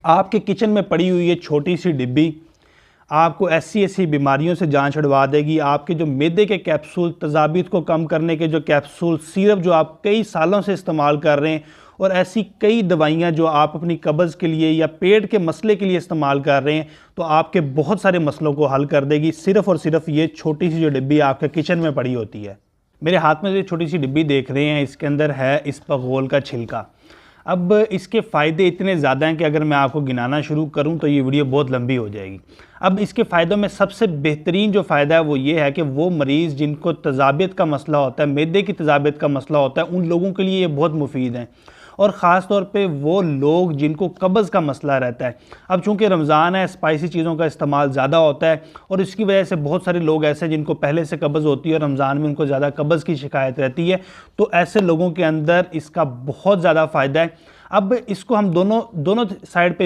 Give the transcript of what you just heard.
आपके किचन में पड़ी हुई ये छोटी सी डिब्बी आपको ऐसी ऐसी बीमारियों से जान छुड़वा देगी। आपके जो मैदे के कैप्सूल, तजाबीत को कम करने के जो कैप्सूल, सिरप जो आप कई सालों से इस्तेमाल कर रहे हैं, और ऐसी कई दवाइयाँ जो आप अपनी कब्ज़ के लिए या पेट के मसले के लिए इस्तेमाल कर रहे हैं, तो आपके बहुत सारे मसलों को हल कर देगी सिर्फ़ और सिर्फ ये छोटी सी जो डिब्बी आपके किचन में पड़ी होती है। मेरे हाथ में जो छोटी सी डिब्बी देख रहे हैं, इसके अंदर है इसबगोल का छिलका। अब इसके फ़ायदे इतने ज़्यादा हैं कि अगर मैं आपको गिनाना शुरू करूं तो ये वीडियो बहुत लंबी हो जाएगी। अब इसके फ़ायदों में सबसे बेहतरीन जो फ़ायदा है वो ये है कि वो मरीज़ जिनको तजाबियत का मसला होता है, मैदे की तजाबियत का मसला होता है, उन लोगों के लिए ये बहुत मुफीद हैं। और ख़ास तौर पे वो लोग जिनको कब्ज़ का मसला रहता है। अब चूँकि रमज़ान है, स्पाइसी चीज़ों का इस्तेमाल ज़्यादा होता है और इसकी वजह से बहुत सारे लोग ऐसे हैं जिनको पहले से कब्ज़ होती है और रमज़ान में उनको ज़्यादा कब्ज़ की शिकायत रहती है, तो ऐसे लोगों के अंदर इसका बहुत ज़्यादा फ़ायदा है। अब इसको हम दोनों साइड पे